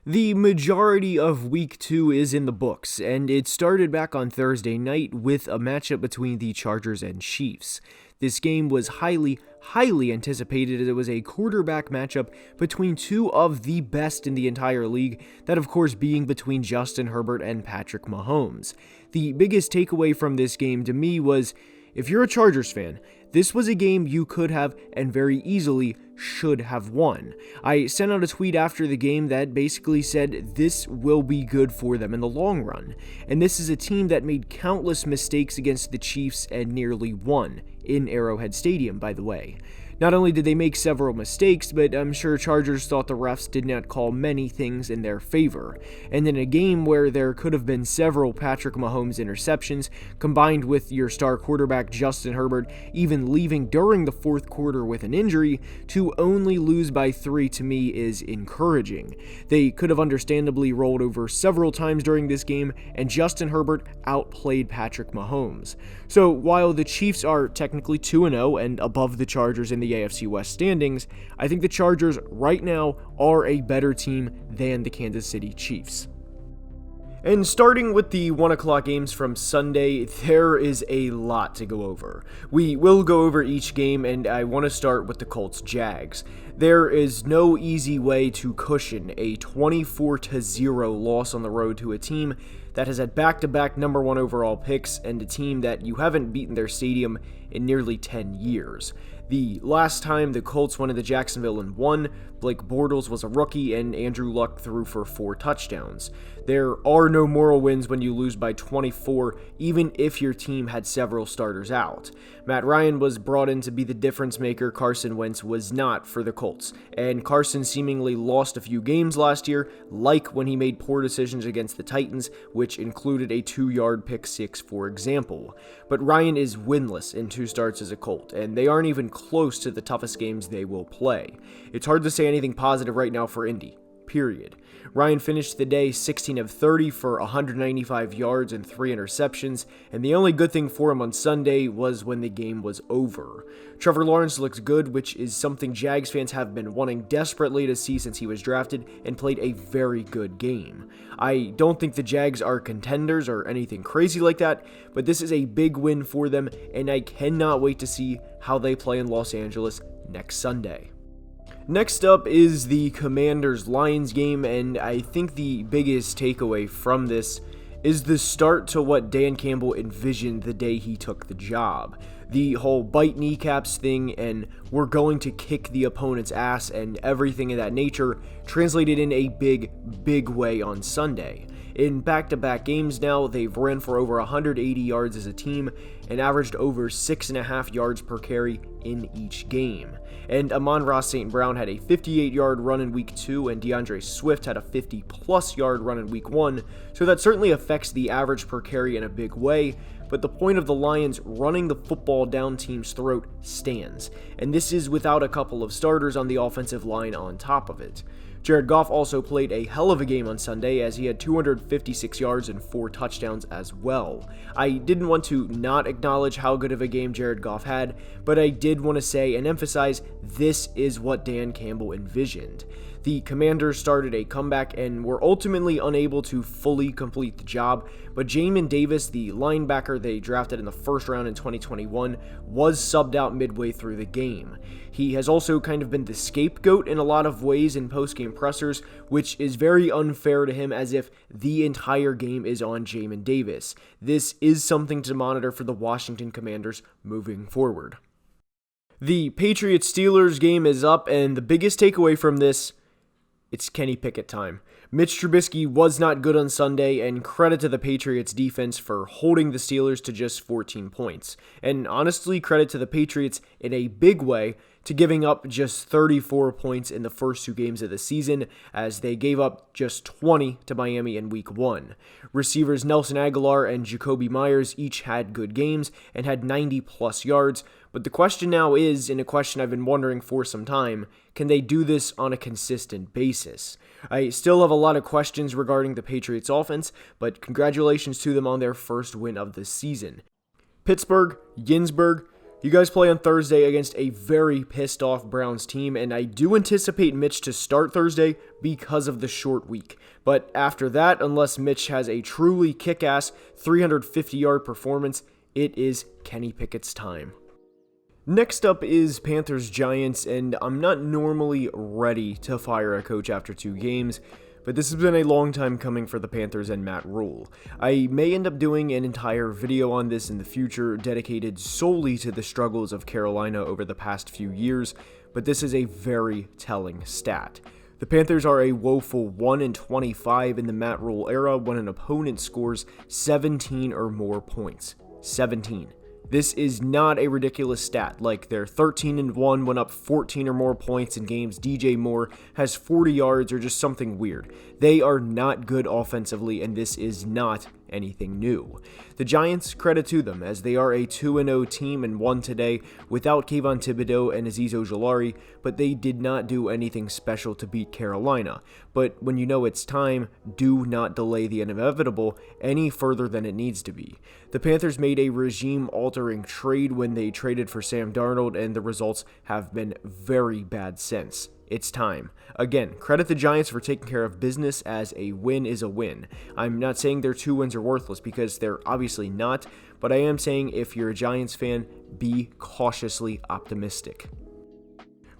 The majority of week 2 is in the books, and it started back on Thursday night with a matchup between the Chargers and Chiefs. This game was highly anticipated as it was a quarterback matchup between two of the best in the entire league, that of course being between Justin Herbert and Patrick Mahomes. The biggest takeaway from this game to me was, if you're a Chargers fan, this was a game you could have and very easily should have won. I sent out a tweet after the game that basically said this will be good for them in the long run. And this is a team that made countless mistakes against the Chiefs and nearly won in Arrowhead Stadium, by the way. Not only did they make several mistakes, but I'm sure Chargers thought the refs did not call many things in their favor. And in a game where there could have been several Patrick Mahomes interceptions, combined with your star quarterback Justin Herbert even leaving during the fourth quarter with an injury, to only lose by 3 to me is encouraging. They could have understandably rolled over several times during this game, and Justin Herbert outplayed Patrick Mahomes. So while the Chiefs are technically 2-0 and above the Chargers in the AFC West standings, I think the Chargers right now are a better team than the Kansas City Chiefs. And starting with the 1 o'clock games from Sunday, there is a lot to go over. We will go over each game, and I want to start with the Colts-Jags. There is no easy way to cushion a 24-0 loss on the road to a team that has had back-to-back number 1 overall picks and a team that you haven't beaten their stadium in nearly 10 years. The last time the Colts went into Jacksonville and won, Blake Bortles was a rookie and Andrew Luck threw for 4 touchdowns. There are no moral wins when you lose by 24, even if your team had several starters out. Matt Ryan was brought in to be the difference maker. Carson Wentz was not for the Colts, and Carson seemingly lost a few games last year, like when he made poor decisions against the Titans, which included a 2-yard pick six, for example. But Ryan is winless in 2 starts as a Colt, and they aren't even close to the toughest games they will play. It's hard to say anything positive right now for Indy, period. Ryan finished the day 16 of 30 for 195 yards and 3 interceptions, and the only good thing for him on Sunday was when the game was over. Trevor Lawrence looks good, which is something Jags fans have been wanting desperately to see since he was drafted, and played a very good game. I don't think the Jags are contenders or anything crazy like that, but this is a big win for them, and I cannot wait to see how they play in Los Angeles next Sunday. Next up is the Commanders-Lions game, and I think the biggest takeaway from this is the start to what Dan Campbell envisioned the day he took the job. The whole bite kneecaps thing and we're going to kick the opponent's ass and everything of that nature translated in a big way on Sunday. In back-to-back games now, they've ran for over 180 yards as a team and averaged over 6.5 yards per carry in each game. And Amon-Ra St. Brown had a 58-yard run in week 2, and DeAndre Swift had a 50-plus yard run in week 1, so that certainly affects the average per carry in a big way, but the point of the Lions running the football down team's throat stands, and this is without a couple of starters on the offensive line on top of it. Jared Goff also played a hell of a game on Sunday as he had 256 yards and 4 touchdowns as well. I didn't want to not acknowledge how good of a game Jared Goff had, but I did want to say and emphasize this is what Dan Campbell envisioned. The Commanders started a comeback and were ultimately unable to fully complete the job, but Jamin Davis, the linebacker they drafted in the first round in 2021, was subbed out midway through the game. He has also kind of been the scapegoat in a lot of ways in post-game pressers, which is very unfair to him, as if the entire game is on Jamin Davis. This is something to monitor for the Washington Commanders moving forward. The Patriots-Steelers game is up, and the biggest takeaway from this, it's Kenny Pickett time. Mitch Trubisky was not good on Sunday, and credit to the Patriots defense for holding the Steelers to just 14 points. And honestly, credit to the Patriots in a big way to giving up just 34 points in the first 2 games of the season, as they gave up just 20 to Miami in week 1. Receivers Nelson Aguilar and Jacoby Myers each had good games and had 90-plus yards, but the question now is, and a question I've been wondering for some time, can they do this on a consistent basis? I still have a lot of questions regarding the Patriots offense, but congratulations to them on their first win of the season. Pittsburgh, Ginsburg, You guys play on Thursday against a very pissed off Browns team, and I do anticipate Mitch to start Thursday because of the short week. But after that, unless Mitch has a truly kick-ass 350-yard performance, it is Kenny Pickett's time. Next up is Panthers-Giants, and I'm not normally ready to fire a coach after 2 games, but this has been a long time coming for the Panthers and Matt Rule. I may end up doing an entire video on this in the future dedicated solely to the struggles of Carolina over the past few years, but this is a very telling stat. The Panthers are a woeful 1-25 in the Matt Rule era when an opponent scores 17 or more points. 17. This is not a ridiculous stat, like their 13-1 went up 14 or more points in games DJ Moore has 40 yards or just something weird. They are not good offensively, and this is not anything new. The Giants, credit to them, as they are a 2-0 team and won today without Kayvon Thibodeau and Azeez Ojulari, but they did not do anything special to beat Carolina. But when you know it's time, do not delay the inevitable any further than it needs to be. The Panthers made a regime-altering trade when they traded for Sam Darnold, and the results have been very bad since. It's time. Again, credit the Giants for taking care of business, as a win is a win. I'm not saying their 2 wins are worthless, because they're obviously not, but I am saying if you're a Giants fan, be cautiously optimistic.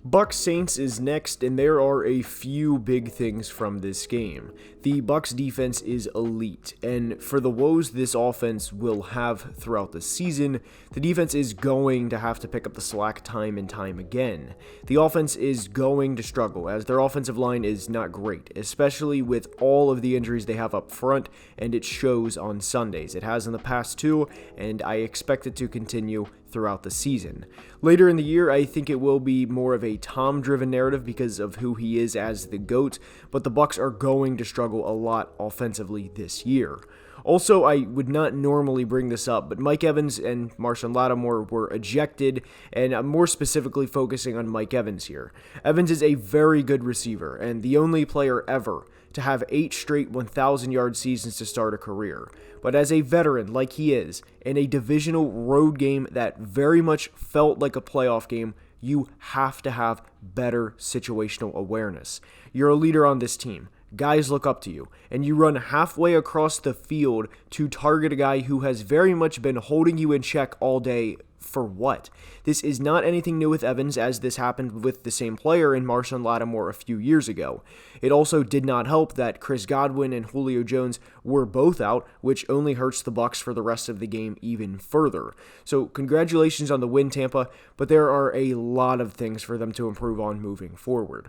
Bucs Saints is next, and there are a few big things from this game. The Bucs defense is elite, and for the woes this offense will have throughout the season, the defense is going to have to pick up the slack time and time again. The offense is going to struggle, as their offensive line is not great, especially with all of the injuries they have up front, and it shows on Sundays. It has in the past too, and I expect it to continue throughout the season. Later in the year, I think it will be more of a Tom-driven narrative because of who he is as the GOAT, but the Bucs are going to struggle a lot offensively this year. Also, I would not normally bring this up, but Mike Evans and Marshawn Lattimore were ejected, and I'm more specifically focusing on Mike Evans here. Evans is a very good receiver, and the only player ever to have 8 straight 1,000-yard seasons to start a career. But as a veteran like he is, in a divisional road game that very much felt like a playoff game, you have to have better situational awareness. You're a leader on this team. Guys look up to you, and you run halfway across the field to target a guy who has very much been holding you in check all day. For what? This is not anything new with Evans, as this happened with the same player in Marshawn Lattimore a few years ago. It also did not help that Chris Godwin and Julio Jones were both out, which only hurts the Bucs for the rest of the game even further. So congratulations on the win, Tampa, but there are a lot of things for them to improve on moving forward.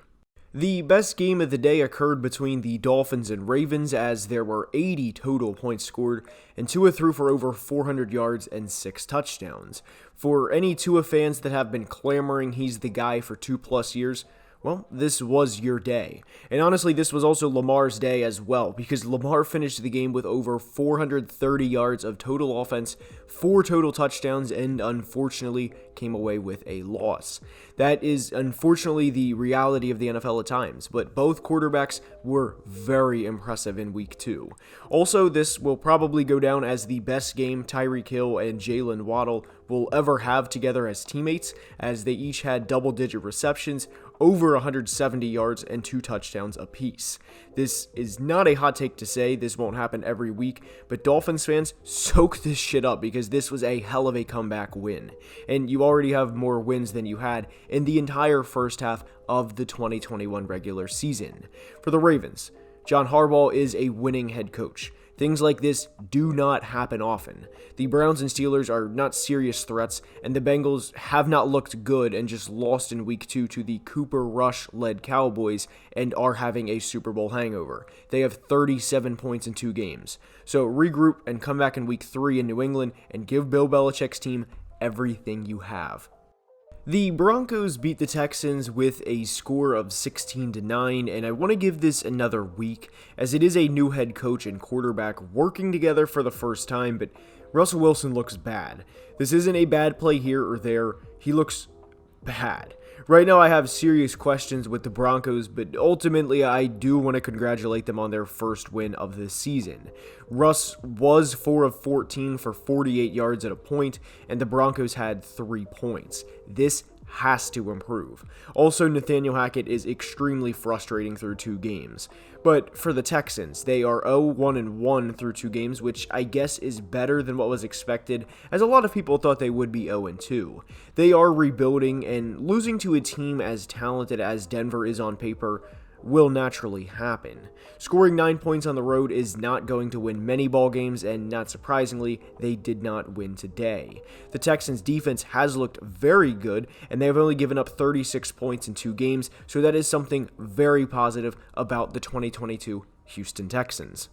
The best game of the day occurred between the Dolphins and Ravens, as there were 80 total points scored, and Tua threw for over 400 yards and 6 touchdowns. For any Tua fans that have been clamoring he's the guy for 2+ years, well, this was your day. And honestly, this was also Lamar's day as well, because Lamar finished the game with over 430 yards of total offense, 4 total touchdowns, and unfortunately came away with a loss. That is unfortunately the reality of the NFL at times, but both quarterbacks were very impressive in week 2. Also, this will probably go down as the best game Tyreek Hill and Jalen Waddle will ever have together as teammates, as they each had double-digit receptions, over 170 yards, and 2 touchdowns apiece. This is not a hot take to say, this won't happen every week, but Dolphins fans, soak this shit up, because this was a hell of a comeback win. And you already have more wins than you had in the entire first half of the 2021 regular season. For the Ravens, John Harbaugh is a winning head coach. Things like this do not happen often. The Browns and Steelers are not serious threats, and the Bengals have not looked good and just lost in week 2 to the Cooper Rush-led Cowboys and are having a Super Bowl hangover. They have 37 points in 2 games. So regroup and come back in week 3 in New England and give Bill Belichick's team everything you have. The Broncos beat the Texans with a score of 16-9, and I want to give this another week, as it is a new head coach and quarterback working together for the first time, but Russell Wilson looks bad. This isn't a bad play here or there, he looks bad. Right now I have serious questions with the Broncos, but ultimately I do want to congratulate them on their first win of the season. Russ was 4 of 14 for 48 yards at a point, and the Broncos had 3 points. This has to improve. Also, Nathaniel Hackett is extremely frustrating through 2 games. But for the Texans, they are 0-1-1 through 2 games, which I guess is better than what was expected, as a lot of people thought they would be 0-2. They are rebuilding, and losing to a team as talented as Denver is on paper will naturally happen. Scoring 9 points on the road is not going to win many ball games, and not surprisingly, they did not win today. The Texans' defense has looked very good, and they have only given up 36 points in 2 games, so that is something very positive about the 2022 Houston Texans.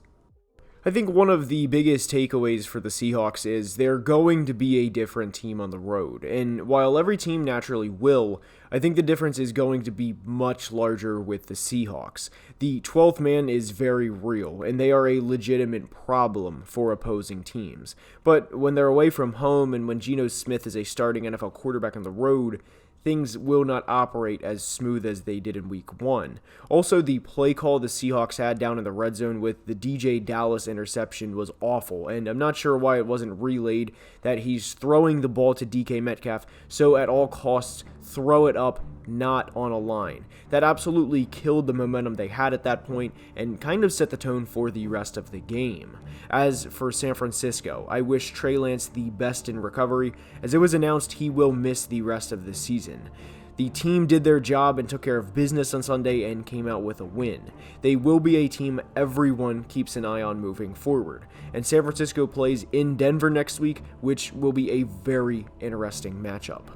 I think one of the biggest takeaways for the Seahawks is they're going to be a different team on the road, and while every team naturally will, I think the difference is going to be much larger with the Seahawks. The 12th man is very real, and they are a legitimate problem for opposing teams. But when they're away from home and when Geno Smith is a starting NFL quarterback on the road, things will not operate as smooth as they did in week 1. Also, the play call the Seahawks had down in the red zone with the DJ Dallas interception was awful, and I'm not sure why it wasn't relayed that he's throwing the ball to DK Metcalf, so at all costs, throw it up, not on a line. That absolutely killed the momentum they had at that point and kind of set the tone for the rest of the game. As for San Francisco, I wish Trey Lance the best in recovery, as it was announced he will miss the rest of the season. The team did their job and took care of business on Sunday and came out with a win. They will be a team everyone keeps an eye on moving forward. And San Francisco plays in Denver next week, which will be a very interesting matchup.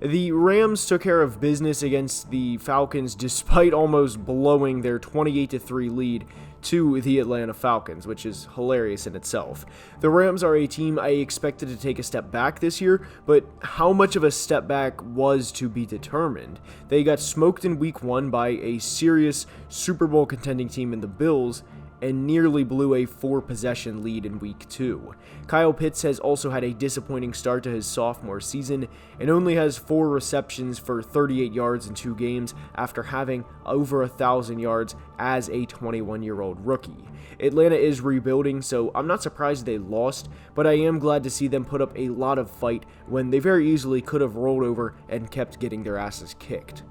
The Rams took care of business against the Falcons despite almost blowing their 28-3 lead to the Atlanta Falcons, which is hilarious in itself. The Rams are a team I expected to take a step back this year, but how much of a step back was to be determined. They got smoked in week 1 by a serious Super Bowl contending team in the Bills, and nearly blew a 4-possession lead in week 2. Kyle Pitts has also had a disappointing start to his sophomore season and only has 4 receptions for 38 yards in 2 games after having over 1,000 yards as a 21-year-old rookie. Atlanta is rebuilding, so I'm not surprised they lost, but I am glad to see them put up a lot of fight when they very easily could have rolled over and kept getting their asses kicked.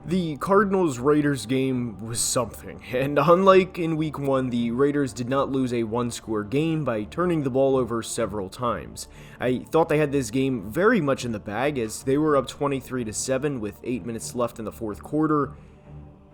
The Cardinals-Raiders game was something, and unlike in week 1, the Raiders did not lose a 1-score game by turning the ball over several times. I thought they had this game very much in the bag as they were up 23-7 with 8 minutes left in the fourth quarter,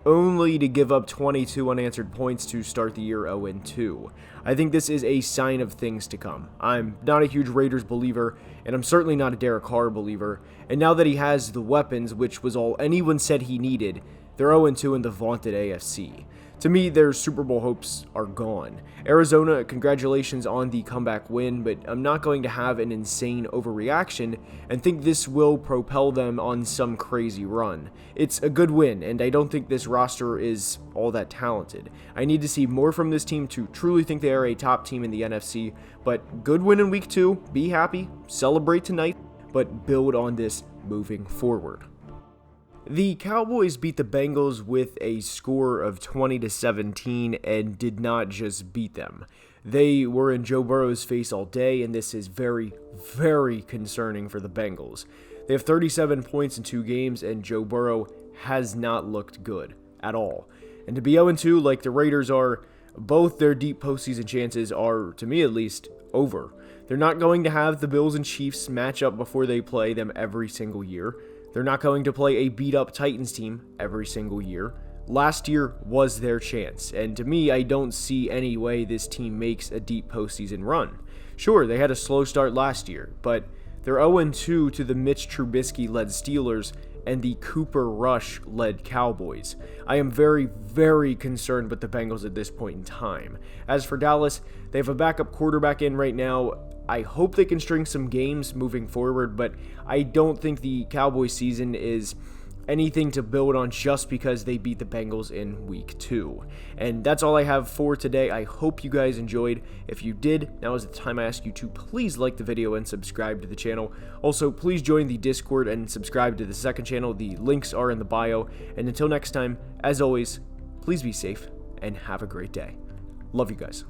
only to give up 22 unanswered points to start the year 0-2. I think this is a sign of things to come. I'm not a huge Raiders believer, and I'm certainly not a Derek Carr believer, and now that he has the weapons, which was all anyone said he needed, they're 0-2 in the vaunted AFC. To me, their Super Bowl hopes are gone. Arizona, congratulations on the comeback win, but I'm not going to have an insane overreaction and think this will propel them on some crazy run. It's a good win, and I don't think this roster is all that talented. I need to see more from this team to truly think they are a top team in the NFC, but good win in week 2, be happy, celebrate tonight, but build on this moving forward. The Cowboys beat the Bengals with a score of 20-17 and did not just beat them. They were in Joe Burrow's face all day, and this is very, very concerning for the Bengals. They have 37 points in 2 games, and Joe Burrow has not looked good at all. And to be 0-2 like the Raiders are, both their deep postseason chances are, to me at least, over. They're not going to have the Bills and Chiefs match up before they play them every single year. They're not going to play a beat-up Titans team every single year. Last year was their chance, and to me, I don't see any way this team makes a deep postseason run. Sure, they had a slow start last year, but they're 0-2 to the Mitch Trubisky-led Steelers and the Cooper Rush-led Cowboys. I am very, very concerned with the Bengals at this point in time. As for Dallas, they have a backup quarterback in right now. I hope they can string some games moving forward, but I don't think the Cowboys season is anything to build on just because they beat the Bengals in week 2. And that's all I have for today. I hope you guys enjoyed. If you did, now is the time I ask you to please like the video and subscribe to the channel. Also, please join the Discord and subscribe to the second channel. The links are in the bio. And until next time, as always, please be safe and have a great day. Love you guys.